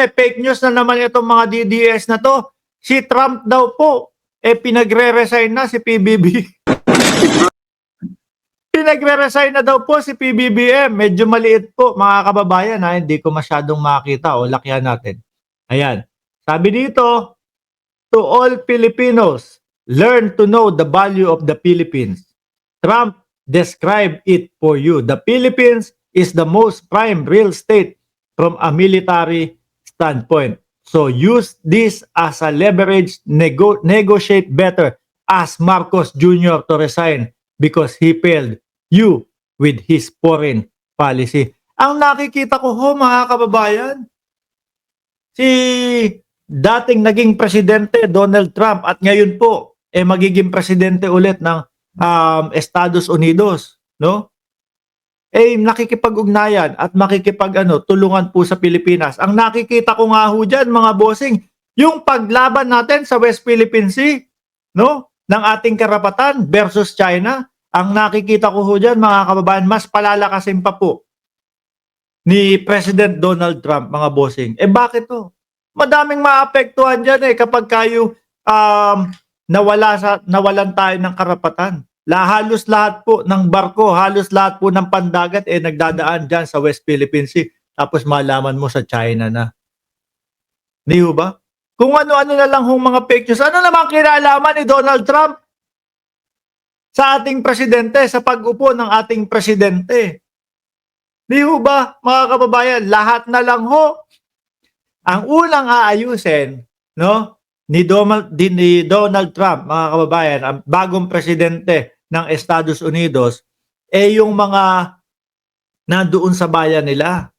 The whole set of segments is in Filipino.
may fake news na naman itong mga DDS na to. Si Trump daw po, pinagre-resign na si PBB. Pinagre-resign na daw po si PBBM. Medyo maliit po mga kababayan. Hindi ko masyadong makita. O, lakyan natin. Ayan. Sabi dito, to all Filipinos, learn to know the value of the Philippines. Trump described it for you. The Philippines is the most prime real estate from a military standpoint. So use this as a leverage, negotiate better. Ask Marcos Jr. to resign because he failed you with his foreign policy. Ang nakikita ko ho mga kababayan, si dating naging presidente Donald Trump at ngayon po magiging presidente ulit ng Estados Unidos, no? Nakikipag-ugnayan at tulungan po sa Pilipinas. Ang nakikita ko nga ho dyan, mga bossing, yung paglaban natin sa West Philippine Sea, no? Ng ating karapatan versus China, ang nakikita ko ho dyan, mga kababayan, mas palalakasin pa po ni President Donald Trump, mga bossing. Bakit to? Madaming maapektuhan dyan kapag kayo nawalan tayo ng karapatan. Halos lahat po ng barko, halos lahat po ng pandagat nagdadaan dyan sa West Philippine Sea. Tapos malaman mo sa China na. Di ba? Kung ano-ano na lang hong mga fake news. Ano naman kinalaman ni Donald Trump sa ating presidente, sa pag-upo ng ating presidente? Di ba, mga kababayan? Lahat na lang ho. Ang unang aayusin, no, ni Donald Trump, mga kababayan, ang bagong presidente ng Estados Unidos, yung mga nandoon sa bayan nila,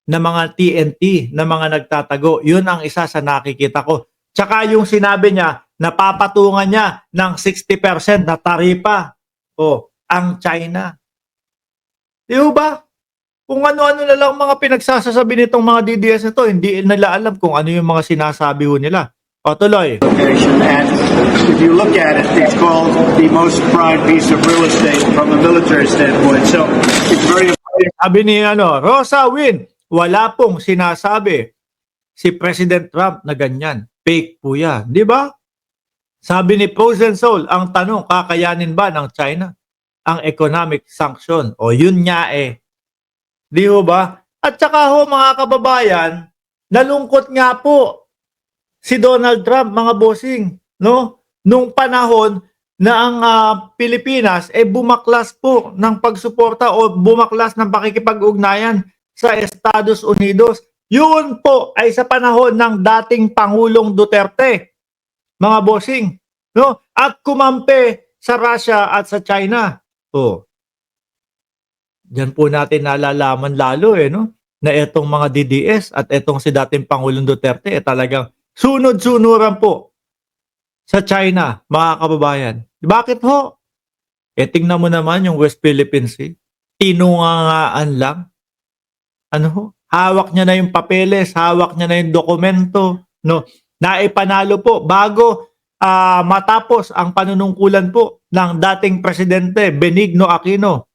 na mga TNT, na mga nagtatago. Yun ang isa sa nakikita ko. Tsaka yung sinabi niya, napapatungan niya ng 60% na taripa ang China. Di ba? Kung ano-ano na lang mga pinagsasasabi nitong mga DDS na to, hindi nila alam kung ano yung mga sinasabi ho nila. Tuloy. And if you look at it, it's called the most prime piece of real estate from a military standpoint. So it's very important. Sabi ni Rosa Win, wala pong sinasabi si President Trump na ganyan. Fake po yan. Di ba? Sabi ni Frozen Soul, ang tanong, kakayanin ba ng China ang economic sanction? Yun nga Di ba? At saka ho mga kababayan, nalungkot nga po si Donald Trump, mga bossing, no? Nung panahon na ang Pilipinas bumaklas po ng pagsuporta o bumaklas ng pakikipag-ugnayan sa Estados Unidos. Yun po ay sa panahon ng dating Pangulong Duterte, mga bossing, no? At kumampi sa Russia at sa China. Diyan po natin nalalaman lalo no? Na itong mga DDS at itong si dating Pangulong Duterte talagang sunod-sunuran po sa China, mga kababayan. Bakit ho? Tingnan mo naman yung West Philippine Sea. Tinungangaan lang. Ano ho? Hawak niya na yung papeles, hawak niya na yung dokumento, no? Naipanalo po bago matapos ang panunungkulan po ng dating presidente Benigno Aquino.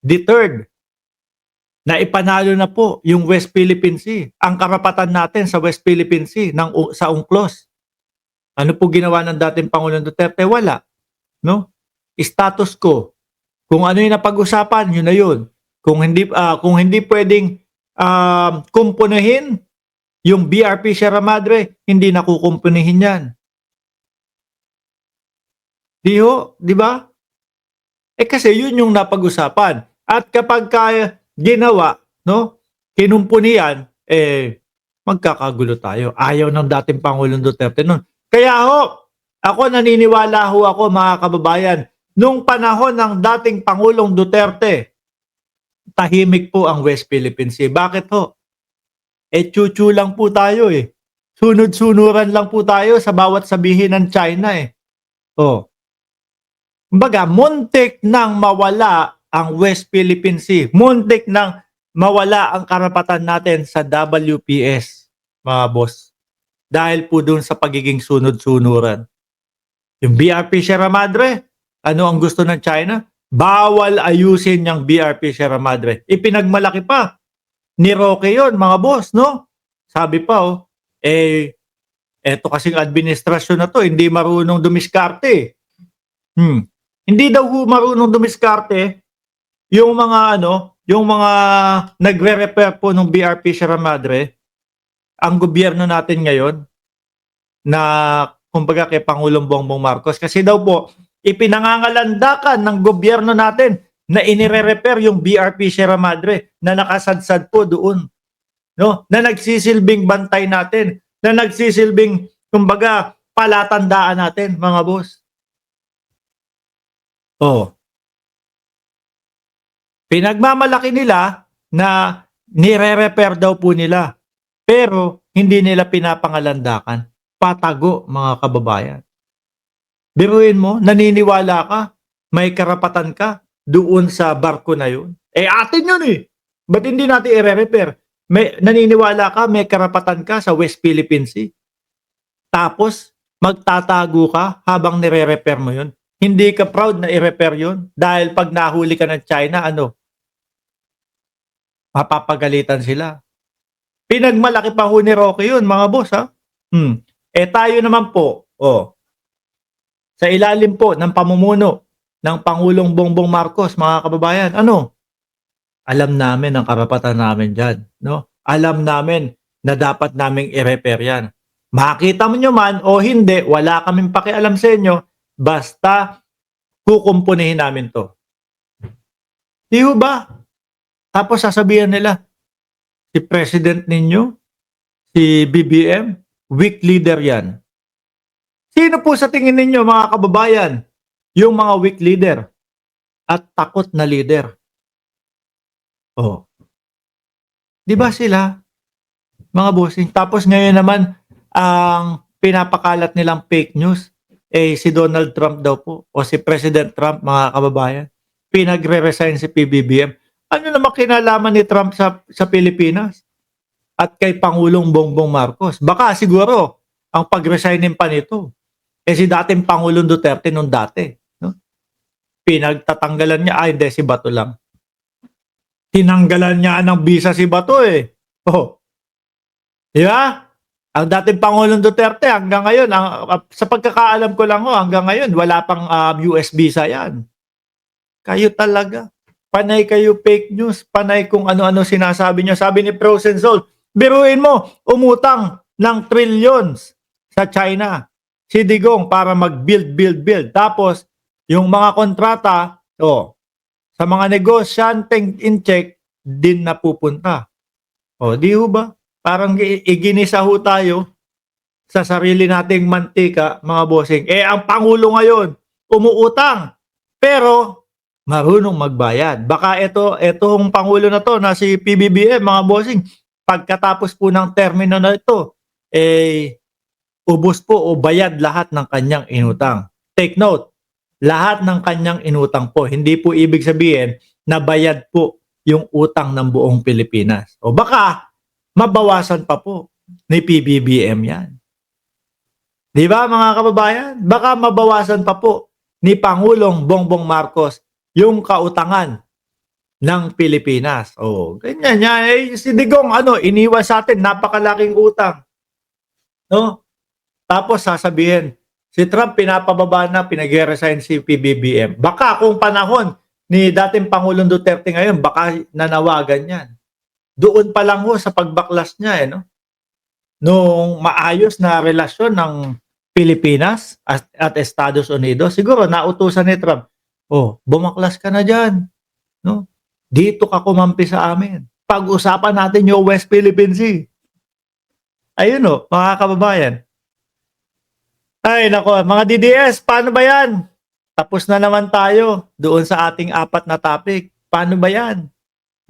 The third, naipanalo na po yung West Philippine Sea. Ang karapatan natin sa West Philippine Sea sa UNCLOS. Ano po ginawa ng dating Pangulong Duterte? Wala. No? Status quo. Kung ano yung napag-usapan, yun na yun. Kung hindi pwedeng kumpunahin yung BRP Sierra Madre, hindi na kukumpunihin yan. Di ba? Kasi yun yung napag-usapan. At kapag ginawa, no, kinumpunian, magkakagulo tayo. Ayaw ng dating Pangulong Duterte nun. Kaya ako naniniwala ako, mga kababayan, nung panahon ng dating Pangulong Duterte, tahimik po ang West Philippine Sea. Bakit ho? Chuchu lang po tayo Sunod-sunuran lang po tayo sa bawat sabihin ng China Kumbaga, muntik nang mawala ang West Philippine Sea. Muntik nang mawala ang karapatan natin sa WPS, mga boss. Dahil po dun sa pagiging sunod-sunuran. Yung BRP Sierra Madre, ano ang gusto ng China? Bawal ayusin yung BRP Sierra Madre. Ipinagmalaki pa ni Roque yon, mga boss, no? sabi pa eto kasing administrasyon na to, hindi marunong dumiskarte. Hindi daw marunong dumiskarte yung mga yung mga nagre-repair po ng BRP Sierra Madre, ang gobyerno natin ngayon na kumbaga kay Pangulong Bongbong Marcos. Kasi daw po, ipinangangalandakan ng gobyerno natin na inire-repair yung BRP Sierra Madre na nakasadsad po doon. No? Na nagsisilbing bantay natin, na nagsisilbing kumbaga palatandaan natin, mga boss. Pinagmamalaki nila na nire-repair daw po nila. Pero hindi nila pinapangalandakan. Patago, mga kababayan. Biruin mo, naniniwala ka, may karapatan ka doon sa barko na yun. Atin yun Ba't hindi natin i-repair? Naniniwala ka, may karapatan ka sa West Philippine Sea. Tapos, magtatago ka habang nire-repair mo yun. Hindi ka proud na i-repair yun. Dahil pag nahuli ka ng China, mapapagalitan sila. Pinagmalaki pa ho ni Roque yun, mga boss, ha? Tayo naman po, sa ilalim po ng pamumuno ng Pangulong Bongbong Marcos, mga kababayan, alam namin ang karapatan namin dyan, no? Alam namin na dapat naming i-repair yan. Makita mo nyo man o hindi, wala kaming pakialam sa inyo, basta kukumpunihin namin to. Di ba? Tapos sasabihan nila, si President ninyo, si BBM, weak leader yan. Sino po sa tingin ninyo, mga kababayan, yung mga weak leader at takot na leader? Di ba sila, mga bossing? Tapos ngayon naman, ang pinapakalat nilang fake news, si Donald Trump daw po, o si President Trump, mga kababayan, pinagre-resign si PBBM. Ano naman kinalaman ni Trump sa Pilipinas? At kay Pangulong Bongbong Marcos? Baka siguro, ang pag-resignin pa nito, si dating Pangulong Duterte nung dati. No? Pinagtatanggalan niya, hindi, si Bato lang. Tinanggalan niya ng visa si Bato Di ba? Ang dating Pangulong Duterte hanggang ngayon, sa pagkakaalam ko lang hanggang ngayon, wala pang US visa yan. Kayo talaga. Panay kayo fake news, panay kung ano-ano sinasabi nyo. Sabi ni Frozen Soul, biruin mo, umutang ng trillions sa China. Si Digong para mag-build. Tapos, yung mga kontrata, sa mga negosyanteng in-check, din napupunta. Di ba? Parang iginisa ho tayo sa sarili nating mantika, mga bossing. Ang Pangulo ngayon, umuutang. Pero, marunong magbayad. Baka itong Pangulo na to na si PBBM, mga bossing, pagkatapos po ng termino na ito, ubos po o bayad lahat ng kanyang inutang. Take note, lahat ng kanyang inutang po. Hindi po ibig sabihin na bayad po yung utang ng buong Pilipinas. O baka, mabawasan pa po ni PBBM yan. Di ba, mga kababayan? Baka mabawasan pa po ni Pangulong Bongbong Marcos yung kautangan ng Pilipinas. Ganyan yan. Si Digong, iniwan sa atin, napakalaking utang. No? Tapos sasabihin, si Trump pinapababa na, pinag-resign si PBBM. Baka kung panahon ni dating Pangulong Duterte ngayon, baka nanawagan yan. Doon pa lang sa pagbaklas niya, nung maayos na relasyon ng Pilipinas at Estados Unidos, siguro nautusan ni Trump, bumaklas ka na dyan. No? Dito ka kumampi sa amin. Pag-usapan natin yung West Philippine Sea. Ayun mga kababayan. Ay, nako, mga DDS, paano ba yan? Tapos na naman tayo doon sa ating 4 na topic. Paano ba yan?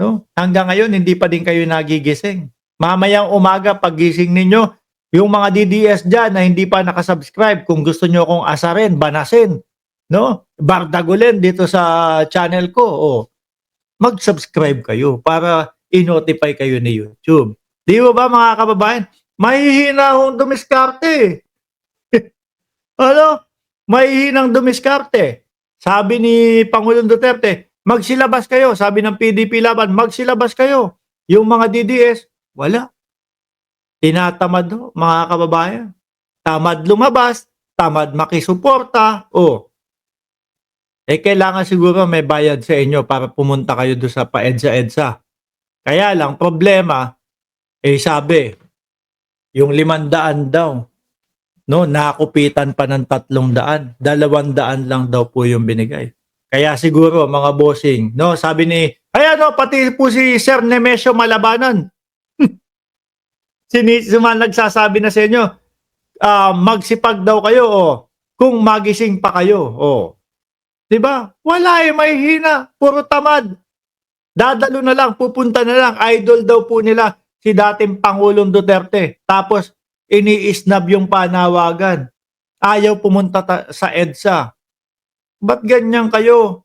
No? Hanggang ngayon, hindi pa din kayo nagigising. Mamayang umaga, paggising ninyo, yung mga DDS dyan na hindi pa nakasubscribe, kung gusto nyo akong asarin, banasin, no? Bardagulin dito sa channel ko, mag-subscribe kayo para i-notify kayo ni YouTube. Di ba mga kababayan? Mahihina akong dumiskarte. Mahihinang dumiskarte. Sabi ni Pangulong Duterte, magsilabas kayo. Sabi ng PDP Laban, magsilabas kayo. Yung mga DDS, wala. Tinatamad ho, mga kababayan. Tamad lumabas, tamad makisuporta, oh. Kailangan siguro may bayad sa inyo para pumunta kayo do'n sa pa-EDSA-EDSA. Kaya lang problema, sabi, yung 500 daw, no, nakupitan pa ng 300, 200 lang daw po yung binigay. Kaya siguro mga bossing, no, sabi ni, pati po si Sir Nemesio Malabanan. Nagsasabi na sa inyo, magsipag daw kayo, kung magising pa kayo, 'di ba? Wala may hina, puro tamad. Dadalo na lang, pupunta na lang. Idol daw po nila si dating Pangulong Duterte. Tapos ini-snub yung panawagan. Ayaw pumunta sa EDSA. Ba't ganyan kayo?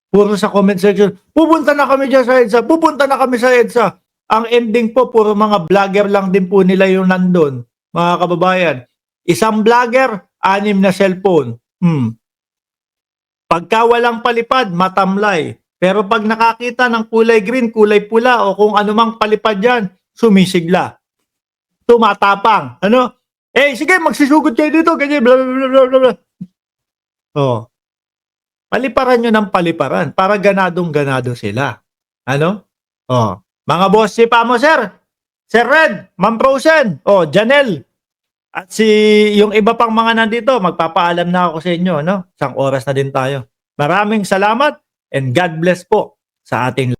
Puro sa comment section, pupunta na kami dyan sa EDSA, pupunta na kami sa EDSA. Ang ending po, puro mga vlogger lang din po nila yung nandun, mga kababayan. Isang vlogger, 6 na cellphone. Pagka walang palipad, matamlay. Pero pag nakakita ng kulay green, kulay pula, o kung anumang palipad yan, sumisigla. Tumatapang. Ano? Sige, magsisugod kayo dito, ganyan, bla bla bla bla bla. Paliparan nyo ng paliparan para ganadong-ganado sila. Ano? Mga boss, si Pamo, sir. Sir Red, Ma'am Frozen, Janelle. At yung iba pang mga nandito, magpapaalam na ako sa inyo, no? Isang oras na din tayo. Maraming salamat and God bless po sa ating